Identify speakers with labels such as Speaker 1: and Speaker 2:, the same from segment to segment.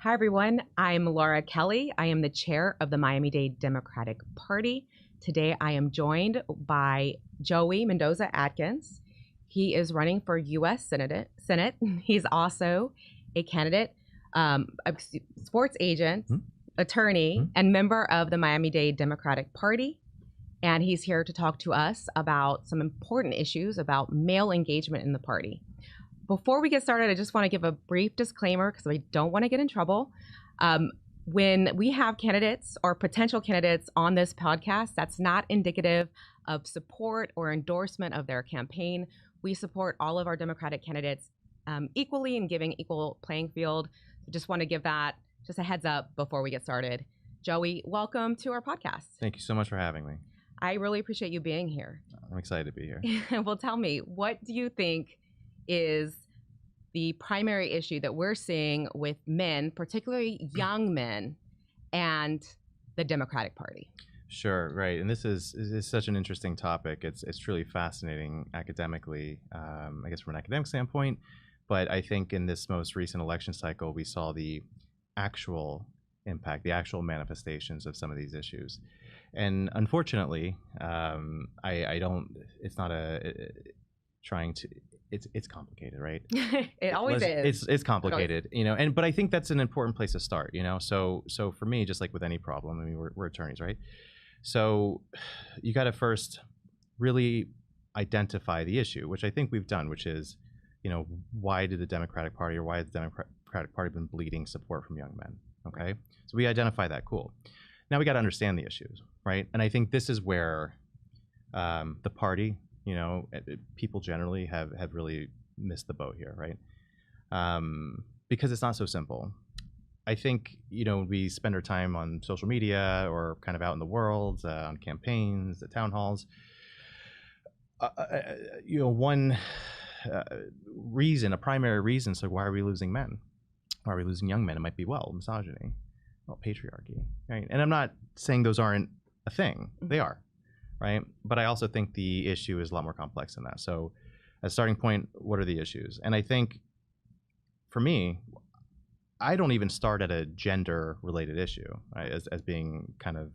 Speaker 1: Hi, everyone. I'm Laura Kelley. I am the chair of the Miami-Dade Democratic Party. Today, I am joined by Joey Mendoza-Atkins. He is running for U.S. Senate. He's also a candidate, a sports agent, attorney, and member of the Miami-Dade Democratic Party. And he's here to talk to us about some important issues about male engagement in the party. Before we get started, I just want to give a brief disclaimer because I don't want to get in trouble. When we have candidates or potential candidates on this podcast, that's not indicative of support or endorsement of their campaign. We support all of our Democratic candidates equally and giving equal playing field. So just want to give that just a heads up before we get started. Joey, welcome to our podcast.
Speaker 2: Thank you so much for having me.
Speaker 1: I really appreciate you being here.
Speaker 2: I'm excited to be here.
Speaker 1: Well, tell me, what do you think is the primary issue that we're seeing with men, particularly young men, and the Democratic Party?
Speaker 2: Sure, right. And this is such an interesting topic. It's truly fascinating academically, I guess from an academic standpoint. But I think in this most recent election cycle, we saw the actual impact, the actual manifestations of some of these issues. And unfortunately, I don't, it's not trying to, it's complicated, right?
Speaker 1: It always is.
Speaker 2: It's complicated, you know, but I think that's an important place to start, you know. So for me, just like with any problem, I mean, we're attorneys, right? So you got to first really identify the issue, which I think we've done, which is, you know, why did the Democratic Party or why has the Democratic Party been bleeding support from young men? Okay, so we identify that, cool. Now we got to understand the issues, right? And I think this is where the party, you know, people generally have really missed the boat here, right? Because it's not so simple. I think, you know, we spend our time on social media or kind of out in the world, on campaigns, at town halls. You know, one reason, a primary reason, so why are we losing men? Why are we losing young men? It might be, well, misogyny, well, patriarchy, right? And I'm not saying those aren't a thing. They are. Right. But I also think the issue is a lot more complex than that. So as a starting point, what are the issues? And I think for me, I don't even start at a gender related issue, right, as being kind of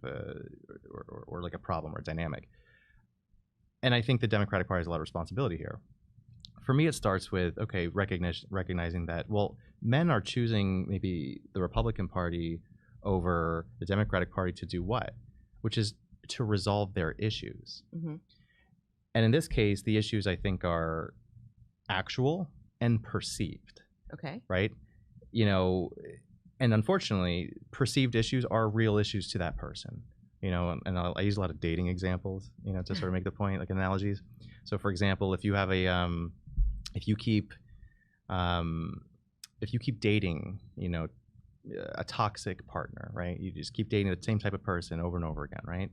Speaker 2: or like a problem or a dynamic. And I think the Democratic Party has a lot of responsibility here. For me, it starts with, okay, recognizing that, well, men are choosing maybe the Republican Party over the Democratic Party to do what? Which is to resolve their issues. And in this case, the issues I think are actual and perceived.
Speaker 1: Okay.
Speaker 2: Right? You know, and unfortunately, perceived issues are real issues to that person. You know, and I use a lot of dating examples, you know, to sort of make the point, like analogies. So for example, if you have a, if you keep dating, you know, a toxic partner, right? You just keep dating the same type of person over and over again, right?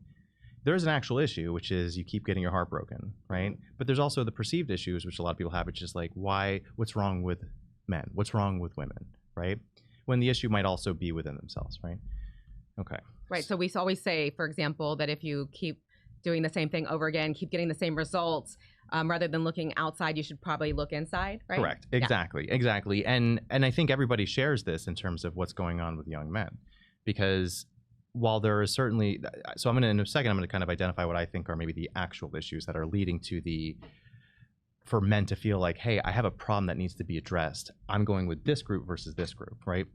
Speaker 2: There's an actual issue, which is you keep getting your heart broken, right? But there's also the perceived issues, which a lot of people have, which is like, what's wrong with men? What's wrong with women, right? When the issue might also be within themselves, right? Okay.
Speaker 1: Right. So we always say, for example, that if you keep doing the same thing over again, keep getting the same results, rather than looking outside, you should probably look inside, right?
Speaker 2: Correct. Exactly. Yeah. Exactly. And I think everybody shares this in terms of what's going on with young men, because while there is certainly, so in a second, I'm going to kind of identify what I think are maybe the actual issues that are leading to for men to feel like, hey, I have a problem that needs to be addressed. I'm going with this group versus this group, right?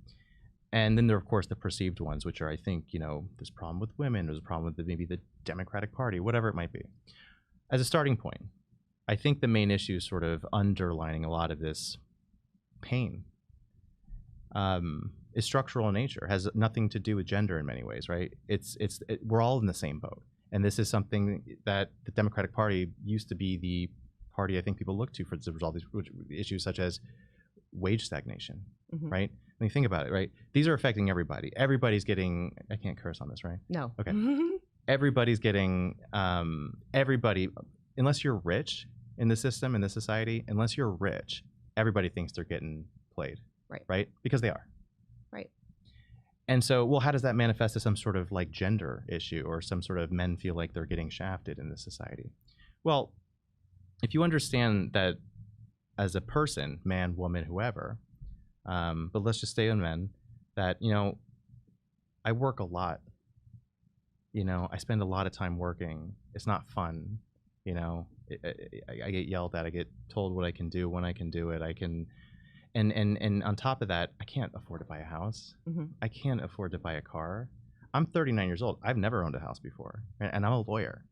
Speaker 2: And then there are, of course, the perceived ones, which are, I think, you know, there's a problem with women, there's a problem with maybe the Democratic Party, whatever it might be. As a starting point, I think the main issue sort of underlining a lot of this pain is structural in nature, has nothing to do with gender in many ways, right? We're all in the same boat. And this is something that the Democratic Party used to be the party I think people look to resolve these issues, such as wage stagnation, right? I mean, think about it, right? These are affecting everybody. Everybody's getting, I can't curse on this, right?
Speaker 1: No.
Speaker 2: Okay. Everybody's getting, everybody, unless you're rich in the system, in this society, unless you're rich, everybody thinks they're getting played, right? Because they are.
Speaker 1: Right.
Speaker 2: And so, well, how does that manifest as some sort of like gender issue or some sort of men feel like they're getting shafted in this society? Well, if you understand that as a person, man, woman, whoever, but let's just stay on men, that, I work a lot. I spend a lot of time working. It's not fun. I get yelled at. I get told what I can do, when I can do it. I can, and on top of that, I can't afford to buy a house.
Speaker 1: Mm-hmm.
Speaker 2: I can't afford to buy a car. I'm 39 years old. I've never owned a house before, and I'm a lawyer,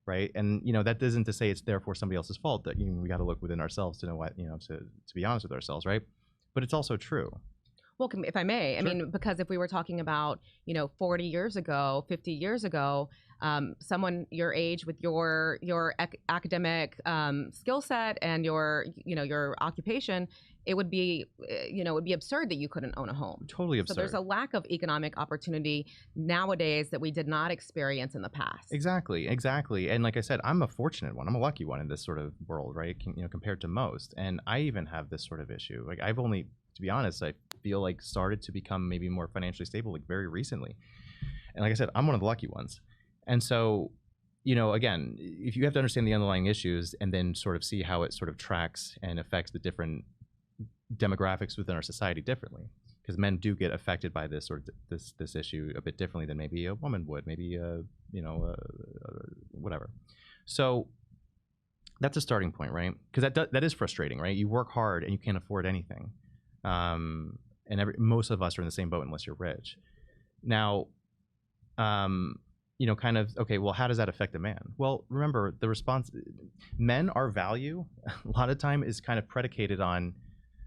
Speaker 2: right? And that isn't to say it's therefore somebody else's fault. That we got to look within ourselves to know what to be honest with ourselves, right? But it's also true.
Speaker 1: Well, if I may,
Speaker 2: Sure.
Speaker 1: I mean, because if we were talking about, 40 years ago, 50 years ago, someone your age with your academic skill set and your occupation, it would be, it would be absurd that you couldn't own a home.
Speaker 2: Totally absurd.
Speaker 1: So there's a lack of economic opportunity nowadays that we did not experience in the past.
Speaker 2: Exactly. And like I said, I'm a fortunate one. I'm a lucky one in this sort of world, right? Compared to most. And I even have this sort of issue. Like I've only, to be honest, I feel like started to become maybe more financially stable like very recently. And like I said, I'm one of the lucky ones. And so, again, if you have to understand the underlying issues and then sort of see how it sort of tracks and affects the different demographics within our society differently, because men do get affected by this or this issue a bit differently than maybe a woman would, maybe whatever. So that's a starting point, right? Because that is frustrating, right? You work hard and you can't afford anything. And most of us are in the same boat unless you're rich. Now, kind of, okay, well, how does that affect a man? Well, remember men, our value a lot of time is kind of predicated on,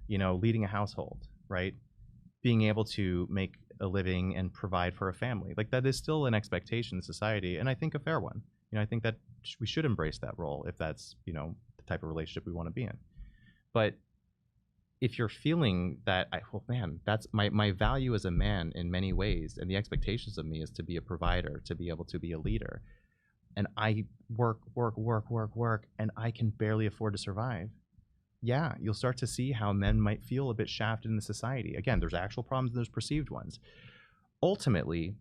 Speaker 2: leading a household, right? Being able to make a living and provide for a family. Like that is still an expectation in society, and I think a fair one. I think that we should embrace that role if that's, the type of relationship we want to be in. But if you're feeling that, that's my value as a man in many ways, and the expectations of me is to be a provider, to be able to be a leader, and I work, and I can barely afford to survive. Yeah, you'll start to see how men might feel a bit shafted in the society. Again, there's actual problems and there's perceived ones. Ultimately,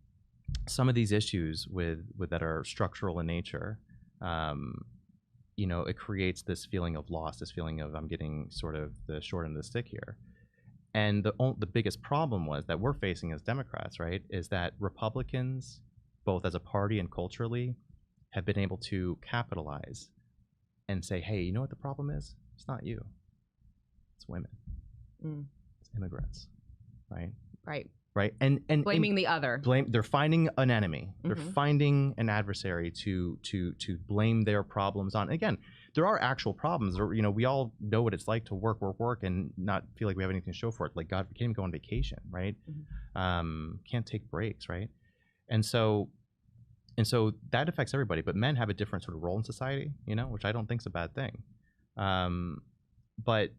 Speaker 2: some of these issues with that are structural in nature, it creates this feeling of loss, this feeling of I'm getting sort of the short end of the stick here. And the biggest problem that we're facing as Democrats, right, is that Republicans, both as a party and culturally, have been able to capitalize and say, hey, you know what the problem is? It's not you. It's women. It's immigrants, right? Right. And
Speaker 1: blaming the other.
Speaker 2: They're finding an enemy. They're finding an adversary to blame their problems on. Again, there are actual problems. We all know what it's like to work and not feel like we have anything to show for it. Like, God, we can't even go on vacation, right? Can't take breaks, right? And so that affects everybody. But men have a different sort of role in society, which I don't think is a bad thing. But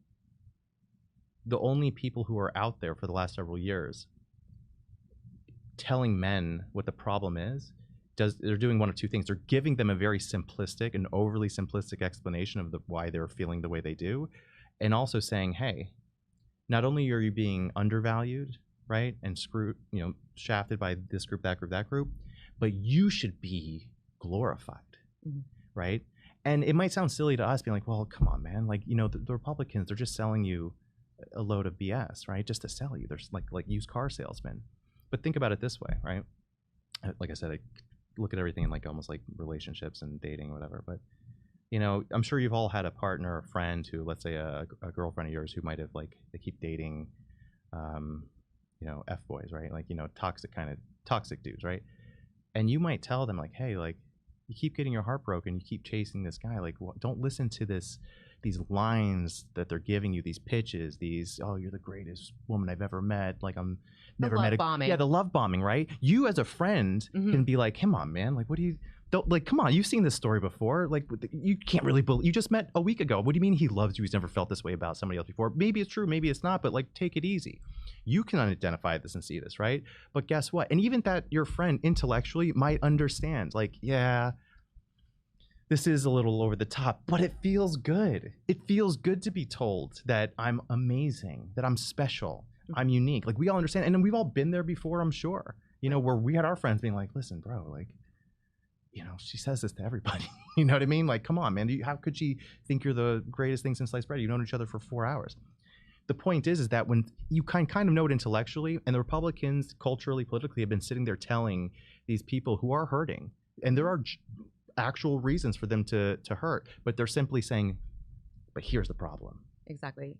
Speaker 2: the only people who are out there for the last several years telling men what the problem is, they're doing one of two things. They're giving them a very simplistic and overly simplistic explanation of why they're feeling the way they do, and also saying, hey, not only are you being undervalued, right, and shafted by this group, that group, but you should be glorified, right? And it might sound silly to us being like, well, come on, man. Like, the Republicans, they're just selling you a load of BS, right? Just to sell you. There's like used car salesmen. But think about it this way, right? Like I said, I look at everything in like almost like relationships and dating or whatever. But, I'm sure you've all had a partner or a friend who, let's say a girlfriend of yours who might have they keep dating, F-boys, right? Like, toxic dudes, right? And you might tell them like, hey, like, you keep getting your heart broken. You keep chasing this guy. Like, don't listen to these lines that they're giving you, these pitches, oh, you're the greatest woman I've ever met. Like, I'm never met. The love bombing, right? You as a friend can be like, come on, man. Like, come on. You've seen this story before. Like, you can't really believe, you just met a week ago. What do you mean he loves you? He's never felt this way about somebody else before. Maybe it's true. Maybe it's not, but like, take it easy. You can identify this and see this, right? But guess what? And even that your friend intellectually might understand, like, yeah, this is a little over the top, but it feels good. It feels good to be told that I'm amazing, that I'm special, I'm unique. Like, we all understand. And then we've all been there before, I'm sure, where we had our friends being like, listen, bro, like, she says this to everybody. You know what I mean? Like, come on, man. How could she think you're the greatest thing since sliced bread? You've known each other for 4 hours. the point is that when you kind of know it intellectually, and the Republicans culturally, politically have been sitting there telling these people who are hurting, and there are actual reasons for them to hurt, but they're simply saying, but here's the problem.
Speaker 1: Exactly.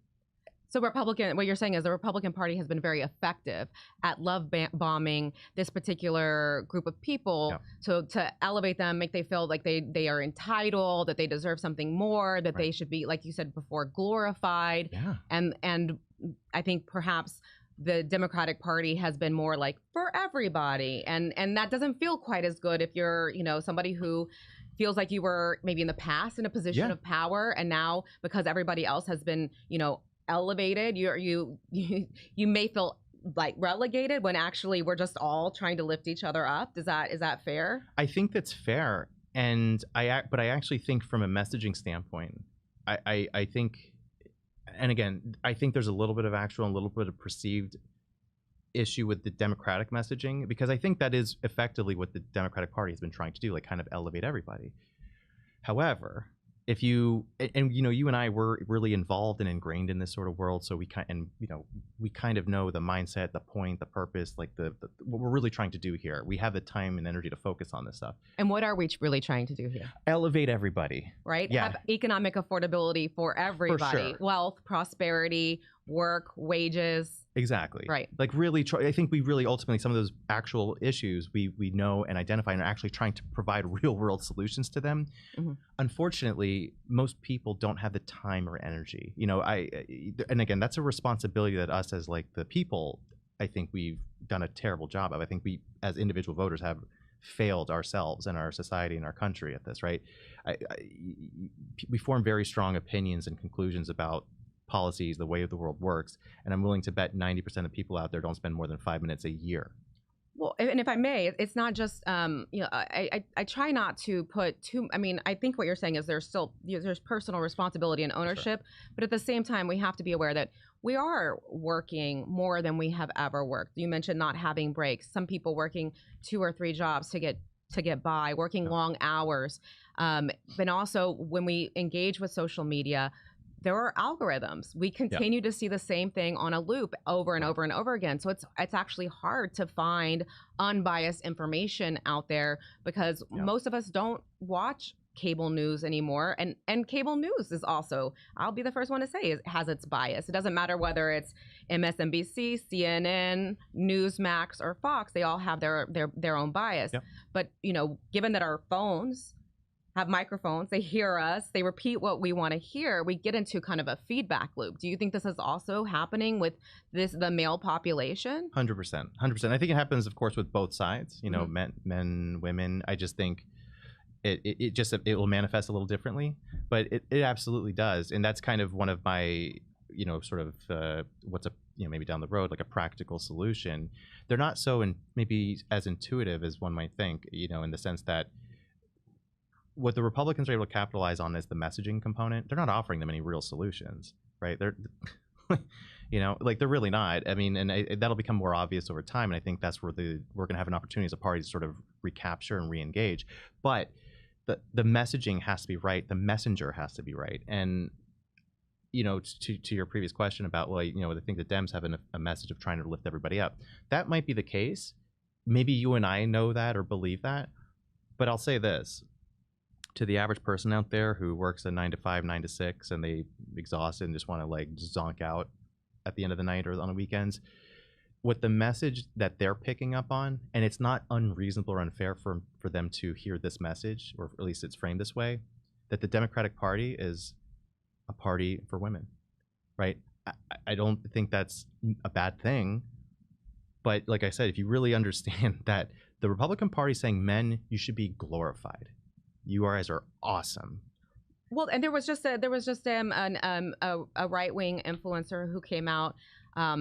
Speaker 1: So what you're saying is the Republican Party has been very effective at bombing this particular group of people to elevate them, make they feel like they are entitled, that they deserve something more, that they should be, like you said before, glorified.
Speaker 2: Yeah.
Speaker 1: And I think perhaps the Democratic Party has been more like for everybody. And that doesn't feel quite as good if you're, somebody who feels like you were maybe in the past in a position of power, and now because everybody else has been, elevated, you may feel like relegated when actually we're just all trying to lift each other up. Is that fair?
Speaker 2: I think that's fair, but I actually think from a messaging standpoint, I think, and again, I think there's a little bit of actual and a little bit of perceived issue with the Democratic messaging, because I think that is effectively what the Democratic Party has been trying to do, like kind of elevate everybody. However, if you and I were really involved and ingrained in this sort of world, so we kind of know the mindset, the point, the purpose, like the what we're really trying to do here. We have the time and energy to focus on this stuff.
Speaker 1: And what are we really trying to do here?
Speaker 2: Elevate everybody,
Speaker 1: right?
Speaker 2: Yeah.
Speaker 1: Have economic affordability for everybody,
Speaker 2: For sure.
Speaker 1: Wealth, prosperity, work, wages.
Speaker 2: Exactly.
Speaker 1: Right.
Speaker 2: Like really try. I think we really ultimately, some of those actual issues we know and identify and are actually trying to provide real world solutions to them.
Speaker 1: Mm-hmm.
Speaker 2: Unfortunately, most people don't have the time or energy. And again, that's a responsibility that us as like the people, I think we've done a terrible job of. I think we as individual voters have failed ourselves and our society and our country at this, right? We form very strong opinions and conclusions about policies, the way the world works, and I'm willing to bet 90% of people out there don't spend more than 5 minutes a year.
Speaker 1: Well, and if I may, it's not just I try not to put too. I mean, I think what you're saying is there's personal responsibility and ownership, but at the same time, we have to be aware that we are working more than we have ever worked. You mentioned not having breaks. Some people working 2 or 3 jobs to get by, working long hours, but also when we engage with social media, there are algorithms. We continue to see the same thing on a loop over and over and over again. So it's actually hard to find unbiased information out there because most of us don't watch cable news anymore. And cable news is also, I'll be the first one to say, it has its bias. It doesn't matter whether it's MSNBC, CNN, Newsmax, or Fox. They all have their own bias. Yep. But, given that our phones have microphones, they hear us, they repeat what we want to hear, we get into kind of a feedback loop. Do you think this is also happening with the male population?
Speaker 2: 100%. I think it happens, of course, with both sides, men, women. I just think it will manifest a little differently, but it absolutely does. And that's kind of one of my, sort of what's maybe down the road, like a practical solution. They're not so maybe as intuitive as one might think, in the sense that what the Republicans are able to capitalize on is the messaging component. They're not offering them any real solutions, right? They're, they're really not. I mean, and that'll become more obvious over time. And I think that's where we're going to have an opportunity as a party to sort of recapture and re-engage. But the messaging has to be right. The messenger has to be right. And, to your previous question about, I think the Dems have a message of trying to lift everybody up. That might be the case. Maybe you and I know that or believe that. But I'll say this. To the average person out there who works a 9 to 5, 9 to 6, and they exhausted and just want to like zonk out at the end of the night or on the weekends, what the message that they're picking up on, and it's not unreasonable or unfair for them to hear this message, or at least it's framed this way, that the Democratic Party is a party for women, right? I don't think that's a bad thing, but like I said, if you really understand that the Republican Party is saying, men, you should be glorified. You guys are awesome.
Speaker 1: Well, and there was just a right-wing influencer who came out.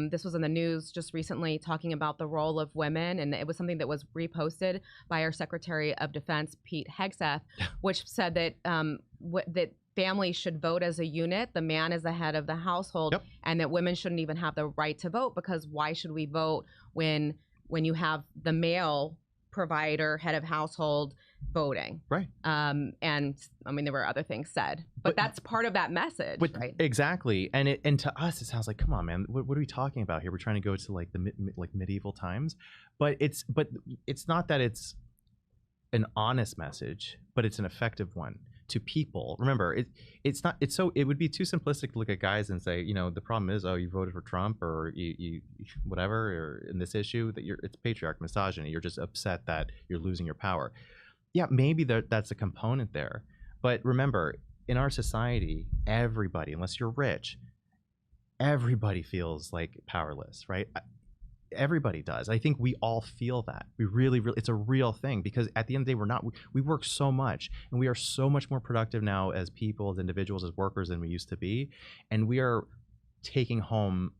Speaker 1: This was in the news just recently, talking about the role of women, and it was something that was reposted by our Secretary of Defense, Pete Hegseth, which said that that families should vote as a unit. The man is the head of the household, and that women shouldn't even have the right to vote, because why should we vote when you have the male provider, head of household, voting.
Speaker 2: Right.
Speaker 1: And I mean, there were other things said, but that's part of that message, right?
Speaker 2: Exactly. And to us, it sounds like, come on, man, what are we talking about here? We're trying to go to like the medieval times, but it's not that it's an honest message, but it's an effective one to people. Remember, it would be too simplistic to look at guys and say, you know, the problem is, oh, you voted for Trump or you whatever, or in this issue that it's patriarch misogyny. You're just upset that you're losing your power. Yeah, maybe that's a component there. But remember, in our society, everybody, unless you're rich, everybody feels like powerless, right? Everybody does. I think we all feel that. We really, it's a real thing, because at the end of the day, we work so much, and we are so much more productive now as people, as individuals, as workers than we used to be. And we are taking home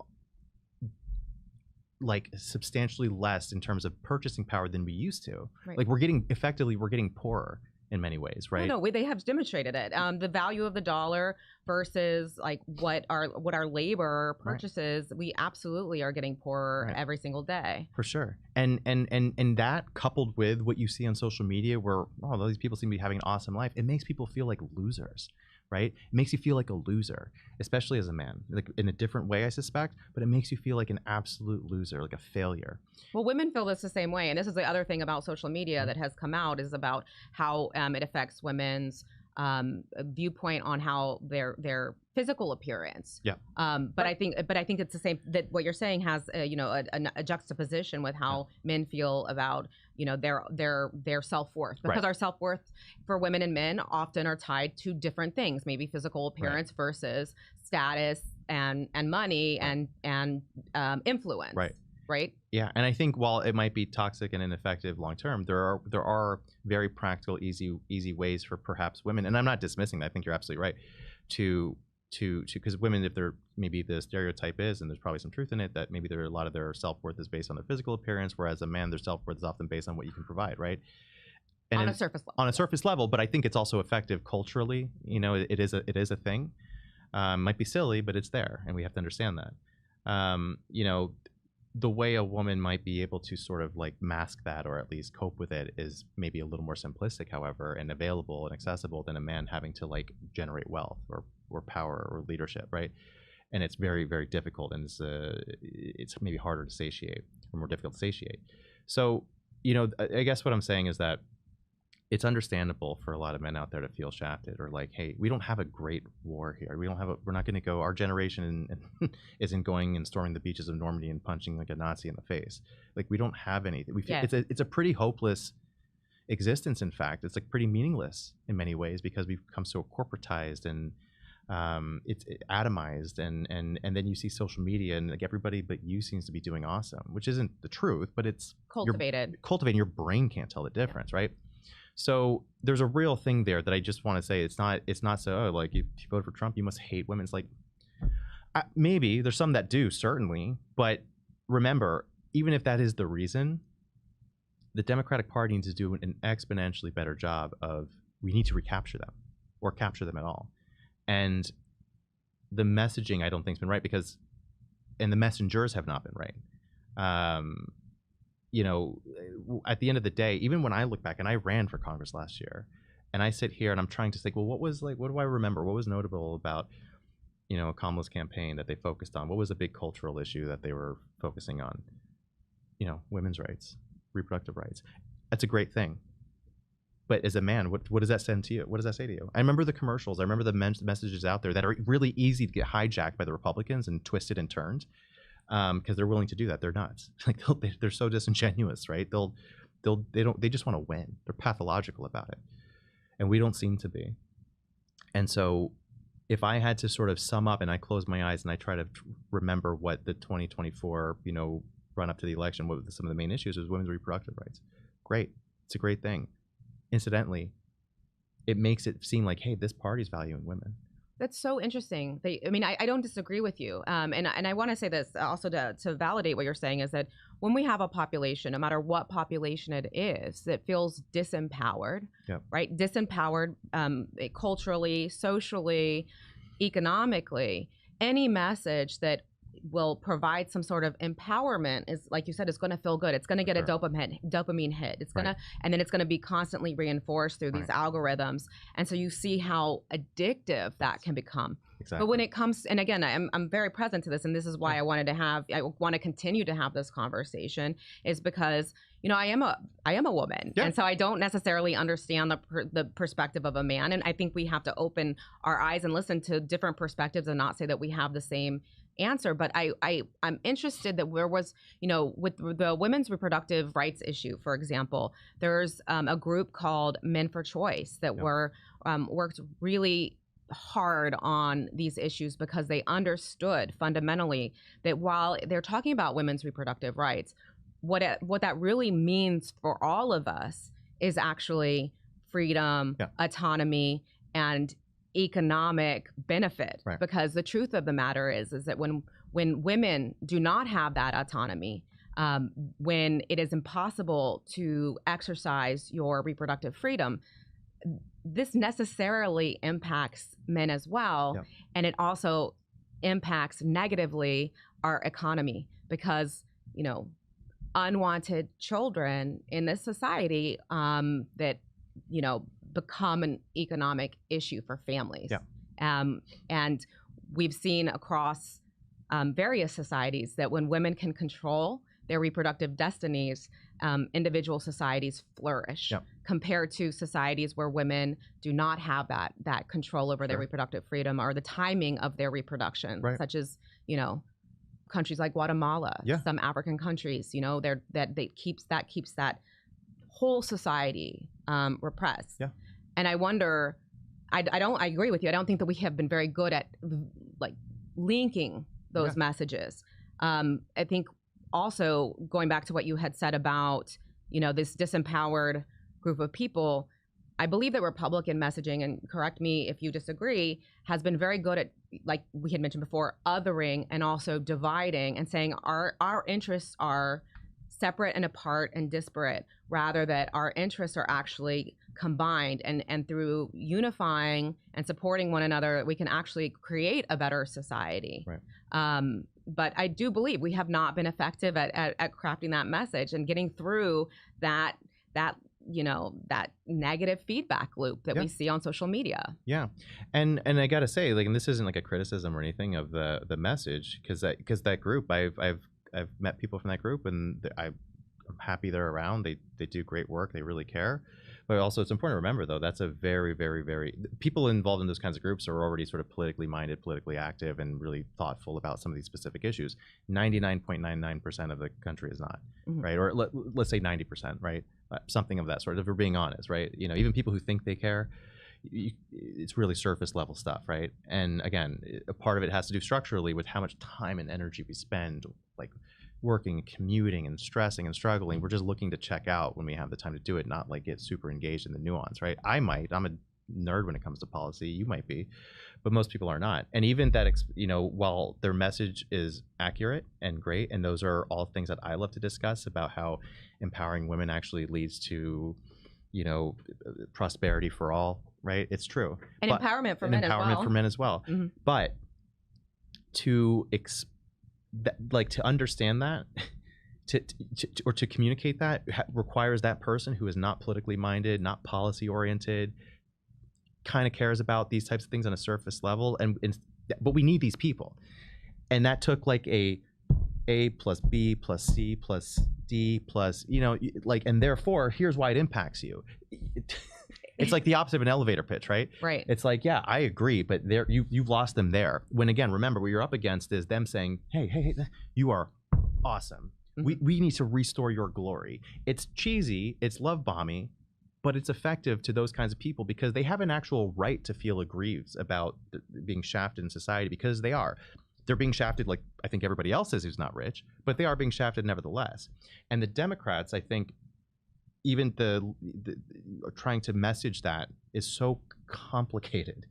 Speaker 2: like substantially less in terms of purchasing power than we used to.
Speaker 1: Right.
Speaker 2: Like we're getting poorer in many ways, right?
Speaker 1: No, they have demonstrated it. The value of the dollar versus like what our labor purchases, right. We absolutely are getting poorer right. every single day.
Speaker 2: For sure. And that coupled with what you see on social media where, oh, these people seem to be having an awesome life, it makes people feel like losers, right? It makes you feel like a loser, especially as a man, like in a different way, I suspect, but it makes you feel like an absolute loser, like a failure.
Speaker 1: Well, women feel this the same way. And this is the other thing about social media mm-hmm. that has come out, is about how it affects women's viewpopoint on how their physical appearance.
Speaker 2: Yeah.
Speaker 1: But I think it's the same, that what you're saying has a juxtaposition with how yeah. men feel about their self-worth, because right. our self-worth for women and men often are tied to different things, maybe physical appearance right. versus status and money right. and influence.
Speaker 2: Right.
Speaker 1: Right.
Speaker 2: Yeah, and I think while it might be toxic and ineffective long term, there are very practical, easy ways for perhaps women, and I'm not dismissing that. I think you're absolutely right. To because women, if they're, maybe the stereotype is, and there's probably some truth in it, that maybe a lot of their self-worth is based on their physical appearance, whereas a man, their self-worth is often based on what you can provide, right? And
Speaker 1: on a surface level.
Speaker 2: On a surface level, but I think it's also effective culturally. You know, it is a thing. Might be silly, but it's there, and we have to understand that. You know, the way a woman might be able to sort of like mask that, or at least cope with it, is maybe a little more simplistic, however, and available and accessible than a man having to like generate wealth or power or leadership, right? And it's very, very difficult, and it's maybe harder to satiate, or more difficult to satiate. So, you know, I guess what I'm saying is that it's understandable for a lot of men out there to feel shafted, or like, hey, we don't have a great war here. We're not going to go, our generation isn't going and storming the beaches of Normandy and punching like a Nazi in the face. Like, we don't have anything. We feel, yeah. It's a pretty hopeless existence. In fact, it's like pretty meaningless in many ways, because we've become so corporatized and it's atomized, and then you see social media and like everybody but you seems to be doing awesome, which isn't the truth, but it's cultivating. Your brain can't tell the difference, yeah. right? So there's a real thing there that I just want to say. It's not so, oh, like if you vote for Trump, you must hate women. It's like, maybe there's some that do, certainly. But remember, even if that is the reason, the Democratic Party needs to do an exponentially better job of, we need to recapture them, or capture them at all. And the messaging, I don't think, has been right, and the messengers have not been right. You know, at the end of the day, even when I look back, and I ran for Congress last year, and I sit here and I'm trying to think, well, what do I remember? What was notable about, you know, Kamala's campaign that they focused on? What was a big cultural issue that they were focusing on? You know, women's rights, reproductive rights. That's a great thing. But as a man, what does that send to you? What does that say to you? I remember the commercials. I remember the messages out there that are really easy to get hijacked by the Republicans and twisted and turned. Because they're willing to do that. They're nuts. Like they're so disingenuous, right? They just want to win. They're pathological about it, and we don't seem to be. And so, if I had to sort of sum up, and I close my eyes and I try to remember what the 2024, you know, run up to the election, what some of the main issues was women's reproductive rights. Great, it's a great thing. Incidentally, it makes it seem like, hey, this party's valuing women.
Speaker 1: That's so interesting. I don't disagree with you. And I want to say this also to validate what you're saying, is that when we have a population, no matter what population it is, that feels disempowered, yep. right? Disempowered culturally, socially, economically, any message that will provide some sort of empowerment, is like you said, it's going to feel good. It's going to get a dopamine hit. It's going to, and then it's going to be constantly reinforced through these algorithms. And so you see how addictive that can become. Exactly. But when it comes, and again, I'm very present to this, and this is why I want to continue to have this conversation, is because, you know, I am a woman, and so I don't necessarily understand the perspective of a man, and I think we have to open our eyes and listen to different perspectives and not say that we have the same answer. But I'm interested that there was, you know, with the women's reproductive rights issue, for example, there's a group called Men for Choice that worked really hard on these issues because they understood fundamentally that while they're talking about women's reproductive rights, what that really means for all of us is actually freedom, autonomy, and economic benefit. Right. Because the truth of the matter is that when women do not have that autonomy, when it is impossible to exercise your reproductive freedom, this necessarily impacts men as well. Yeah. And it also impacts negatively our economy because, you know, unwanted children in this society that, you know, become an economic issue for families. Yeah. And we've seen across various societies that when women can control their reproductive destinies, individual societies flourish compared to societies where women do not have that control over their reproductive freedom or the timing of their reproduction, such as, you know, countries like Guatemala, some African countries, you know, that keeps that whole society repressed. Yeah. And I wonder, I agree with you. I don't think that we have been very good at like linking those messages. I think also going back to what you had said about, you know, this disempowered group of people, I believe that Republican messaging, and correct me if you disagree, has been very good at, like we had mentioned before, othering and also dividing and saying our interests are separate and apart and disparate, rather that our interests are actually combined, and through unifying and supporting one another, we can actually create a better society. Right. But I do believe we have not been effective at crafting that message and getting through that you know, that negative feedback loop that we see on social media. Yeah.
Speaker 2: And I gotta say, like, and this isn't like a criticism or anything of the message, because that group, I've met people from that group, and I'm happy they're around. They do great work. They really care. But also, it's important to remember, though, that's a very, very, very, people involved in those kinds of groups are already sort of politically minded, politically active, and really thoughtful about some of these specific issues. 99.99% of the country is not, right? Or let's say 90%, right? Something of that sort, if we're being honest, right? You know, even people who think they care, it's really surface level stuff, right? And again, a part of it has to do structurally with how much time and energy we spend, like, working, commuting, and stressing and struggling. We're just looking to check out when we have the time to do it, not like get super engaged in the nuance, right? I'm a nerd when it comes to policy. You might be, but most people are not. And even that, you know, while their message is accurate and great, and those are all things that I love to discuss about how empowering women actually leads to, you know, prosperity for all, right? It's true.
Speaker 1: And empowerment for men as well.
Speaker 2: Empowerment for men as well. But to to understand that, to communicate that requires that person who is not politically minded, not policy oriented, kind of cares about these types of things on a surface level, but we need these people, and that took like A plus B plus C plus D plus, you know, like, and therefore here's why it impacts you. It's like the opposite of an elevator pitch, right?
Speaker 1: Right.
Speaker 2: It's like, yeah, I agree, but there you've lost them there. When again, remember, what you're up against is them saying, hey, you are awesome. We need to restore your glory. It's cheesy, it's love bombing, but it's effective to those kinds of people because they have an actual right to feel aggrieved about being shafted in society, because they are. They're being shafted like I think everybody else is who's not rich, but they are being shafted nevertheless. And the Democrats, I think, even the trying to message that is so complicated,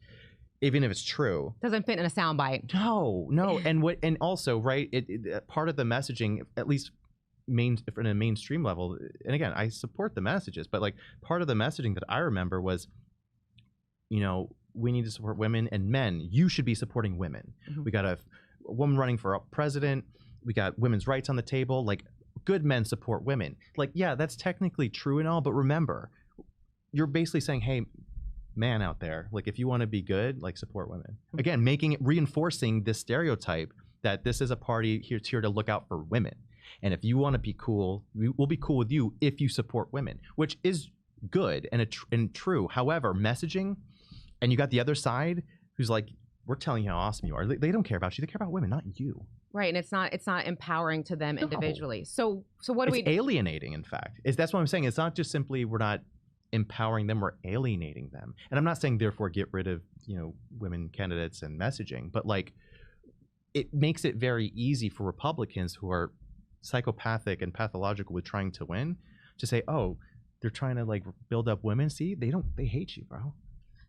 Speaker 2: even if it's true.
Speaker 1: Doesn't fit in a soundbite.
Speaker 2: No, and also, right? Part of the messaging, at least in a mainstream level, and again, I support the messages, but like part of the messaging that I remember was, you know, we need to support women and men. You should be supporting women. We gotta a woman running for president. We got women's rights on the table. Like, good men support women. Like, yeah, that's technically true and all, but remember, you're basically saying, hey, man out there, like, if you want to be good, like, support women. Again, reinforcing this stereotype that this is a party here to look out for women. And if you want to be cool, we'll be cool with you if you support women, which is good and true. However, messaging, and you got the other side who's like, we're telling you how awesome you are. They don't care about you. They care about women, not you.
Speaker 1: Right, and it's not empowering to them individually. So what do we?
Speaker 2: It's alienating, in fact. That's what I'm saying. It's not just simply we're not empowering them, we're alienating them. And I'm not saying therefore get rid of, women candidates and messaging, but like, it makes it very easy for Republicans who are psychopathic and pathological with trying to win to say, oh, they're trying to like build up women. See, they hate you, bro.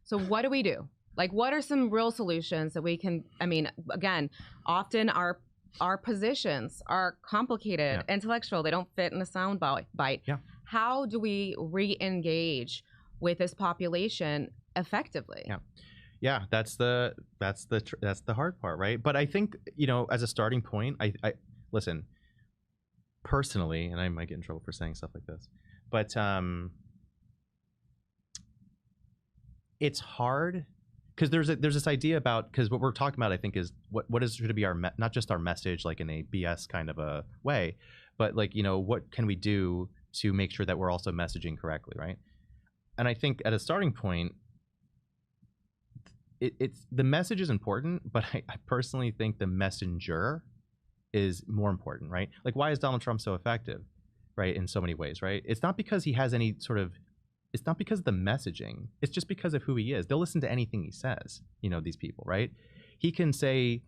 Speaker 1: So what do we do? Like, what are some real solutions that we can? I mean, again, often our positions are complicated, intellectual. They don't fit in a sound bite.
Speaker 2: Yeah.
Speaker 1: How do we re-engage with this population effectively?
Speaker 2: Yeah, that's the hard part, right? But I think, as a starting point, I listen, personally, and I might get in trouble for saying stuff like this, but it's hard because there's this idea about, because what we're talking about, I think, is what is should be our not just our message, like in a BS kind of a way, but like, what can we do to make sure that we're also messaging correctly, right? And I think at a starting point, it's the message is important, but I personally think the messenger is more important, right? Like, why is Donald Trump so effective, right? In so many ways, right? It's not because he has any sort of, it's not because of the messaging. It's just because of who he is. They'll listen to anything he says, these people, right? He can say